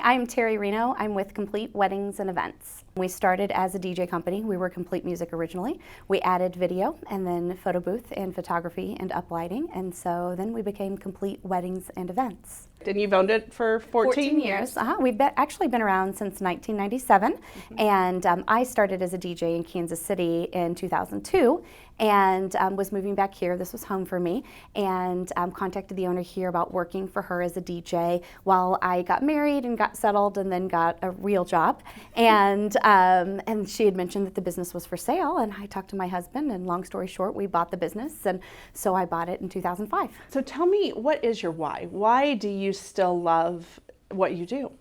I'm Terrie Reno. I'm with Complete Weddings and Events. We started as a DJ company. We were Complete Music originally. We added video and then photo booth and photography and uplighting, and so then we became Complete Weddings and Events. And you've owned it for 14 years. We've actually been around since 1997, and I started as a DJ in Kansas City in 2002 and was moving back here. This was home for me, and contacted the owner here about working for her as a DJ while I got married and got settled and then got a real job. And she had mentioned that the business was for sale, and I talked to my husband, and long story short, we bought the business, and so I bought it in 2005. So tell me, what is your why? Why do you still love what you do?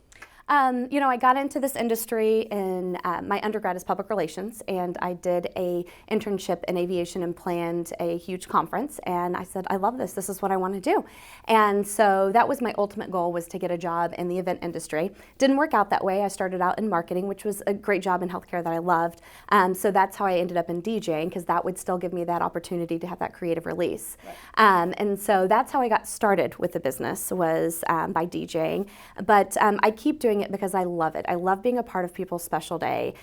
You know, I got into this industry in my undergrad is public relations, and I did a internship in aviation and planned a huge conference, and I said, I love this. This is what I want to do. And so that was my ultimate goal, was to get a job in the event industry. Didn't work out that way. I started out in marketing, which was a great job in healthcare that I loved. So that's how I ended up in DJing, because that would still give me that opportunity to have that creative release. Right. And so that's how I got started with the business, was by DJing. But I keep doing it because I love it. I love being a part of people's special day.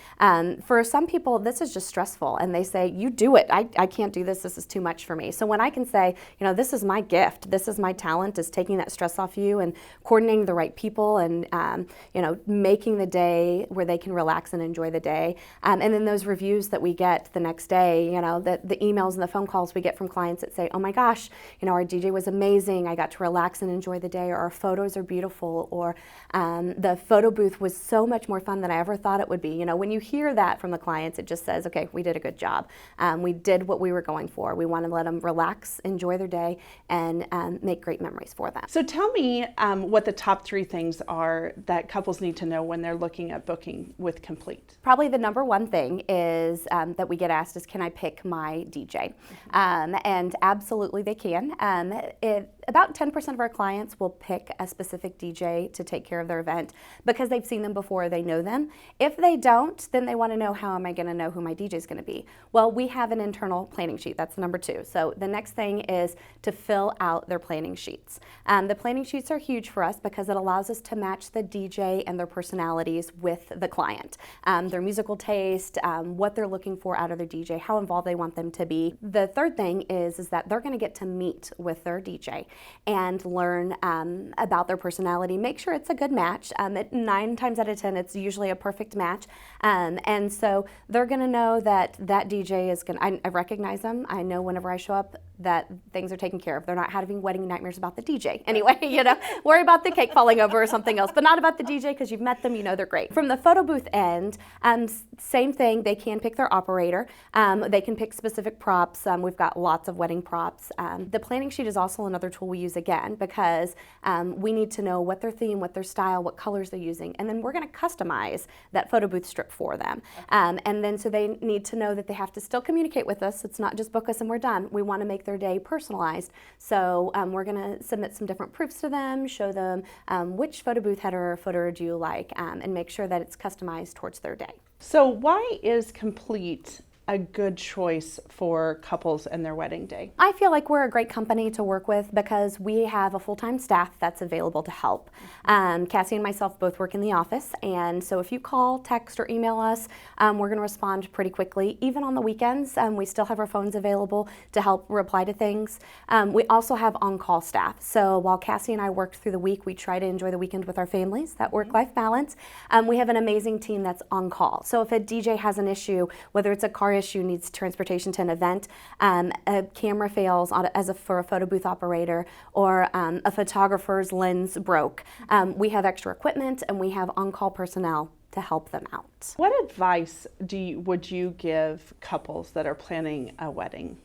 For some people, this is just stressful, and they say, you do it. I can't do this. This is too much for me. So when I can say, you know, this is my gift, this is my talent, is taking that stress off you and coordinating the right people and, you know, making the day where they can relax and enjoy the day. And then those reviews that we get the next day, you know, the emails and the phone calls we get from clients that say, oh my gosh, you know, our DJ was amazing. I got to relax and enjoy the day, or our photos are beautiful, or the photo booth was so much more fun than I ever thought it would be. You know, when you hear that from the clients, it just says, okay, we did a good job. We did what we were going for. We want to let them relax, enjoy their day, and make great memories for them. So tell me what the top 3 things are that couples need to know when they're looking at booking with Complete. Probably the number one thing is that we get asked is, can I pick my DJ? And absolutely they can. About 10% of our clients will pick a specific DJ to take care of their event because they've seen them before, they know them. If they don't, then they want to know, how am I going to know who my DJ is going to be? Well, we have an internal planning sheet. That's number 2. So the next thing is to fill out their planning sheets. The planning sheets are huge for us because it allows us to match the DJ and their personalities with the client. Their musical taste, what they're looking for out of their DJ, how involved they want them to be. The third thing is that they're going to get to meet with their DJ and learn about their personality. Make sure it's a good match. 9 times out of 10, it's usually a perfect match. And so they're going to know that that DJ is going to, I recognize them. I know whenever I show up that things are taken care of. They're not having wedding nightmares about the DJ. Anyway, you know, worry about the cake falling over or something else, but not about the DJ, because you've met them, you know they're great. From the photo booth end, same thing. They can pick their operator. They can pick specific props. We've got lots of wedding props. The planning sheet is also another tool we use again, because we need to know what their theme, what their style, what colors they're using, and then we're going to customize that photo booth strip for them. And then so they need to know that they have to still communicate with us. It's not just book us and we're done. We want to make their day personalized. So we're going to submit some different proofs to them, show them which photo booth header or footer do you like, and make sure that it's customized towards their day. So why is Complete a good choice for couples and their wedding day? I feel like we're a great company to work with because we have a full-time staff that's available to help. Cassie and myself both work in the office, and so if you call, text, or email us, we're going to respond pretty quickly. Even on the weekends, we still have our phones available to help reply to things. We also have on-call staff, so while Cassie and I work through the week, we try to enjoy the weekend with our families, that work-life balance. We have an amazing team that's on call. So if a DJ has an issue, whether it's a car issue, needs transportation to an event, a camera fails for a photo booth operator, or a photographer's lens broke, we have extra equipment and we have on-call personnel to help them out. What advice would you give couples that are planning a wedding?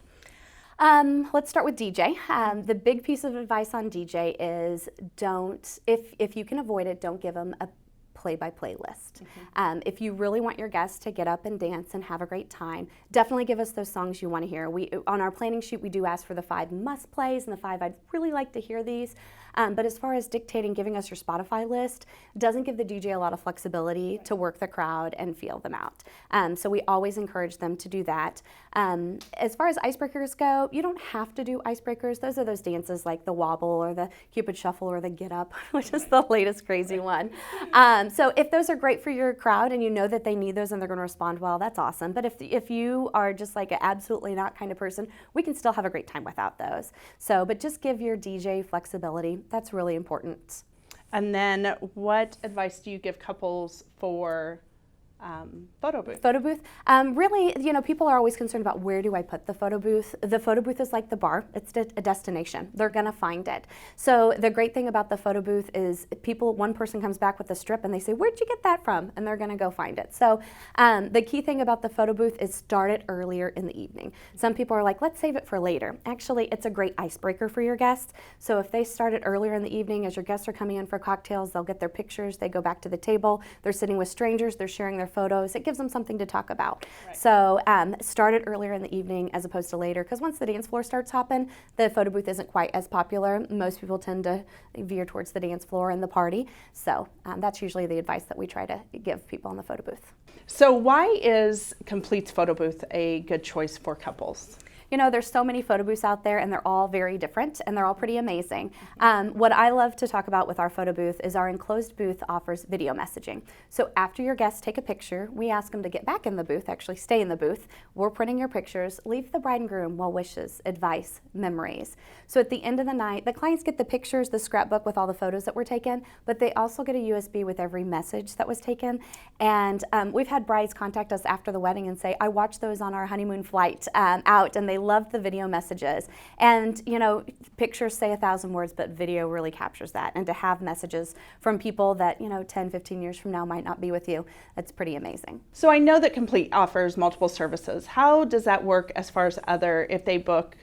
Let's start with DJ. The big piece of advice on DJ is if you can avoid it, don't give them a play-by-play list. If you really want your guests to get up and dance and have a great time, definitely give us those songs you want to hear. On our planning sheet, we do ask for the 5 must plays and the 5 I'd really like to hear these. But as far as dictating, giving us your Spotify list, doesn't give the DJ a lot of flexibility to work the crowd and feel them out. So we always encourage them to do that. As far as icebreakers go, you don't have to do icebreakers. Those are those dances like the wobble or the Cupid shuffle or the get up, which is the latest crazy one. So if those are great for your crowd and you know that they need those and they're going to respond well, that's awesome. But if you are just like an absolutely not kind of person, we can still have a great time without those. So, but just give your DJ flexibility. That's really important. And then what advice do you give couples for photo booth? Photo booth. Really, people are always concerned about where do I put the photo booth. The photo booth is like the bar. It's a destination. They're going to find it. So the great thing about the photo booth is one person comes back with a strip and they say, where'd you get that from? And they're going to go find it. So the key thing about the photo booth is start it earlier in the evening. Some people are like, let's save it for later. Actually, it's a great icebreaker for your guests. So if they start it earlier in the evening, as your guests are coming in for cocktails, they'll get their pictures, they go back to the table, they're sitting with strangers, they're sharing their photos. It gives them something to talk about. Right. So start it earlier in the evening as opposed to later, because once the dance floor starts hopping, the photo booth isn't quite as popular. Most people tend to veer towards the dance floor and the party. So that's usually the advice that we try to give people in the photo booth. So why is Complete's photo booth a good choice for couples? There's so many photo booths out there and they're all very different and they're all pretty amazing. What I love to talk about with our photo booth is our enclosed booth offers video messaging. So after your guests take a picture, we ask them to get back in the booth, actually stay in the booth. We're printing your pictures, leave the bride and groom well wishes, advice, memories. So at the end of the night, the clients get the pictures, the scrapbook with all the photos that were taken, but they also get a USB with every message that was taken. And we've had brides contact us after the wedding and say, I watched those on our honeymoon flight out, and they loved the video messages. And pictures say 1,000 words, but video really captures that. And to have messages from people that 10, 15 years from now might not be with you, that's pretty amazing. So I know that Complete offers multiple services. How does that work as far as if they book?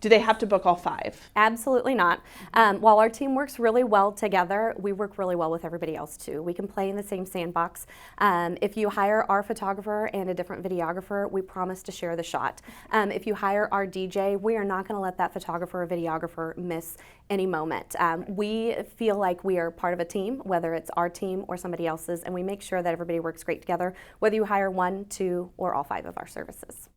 Do they have to book all 5? Absolutely not. While our team works really well together, we work really well with everybody else too. We can play in the same sandbox. If you hire our photographer and a different videographer, we promise to share the shot. If you hire our DJ, we are not going to let that photographer or videographer miss any moment. We feel like we are part of a team, whether it's our team or somebody else's, and we make sure that everybody works great together, whether you hire 1, 2, or all 5 of our services.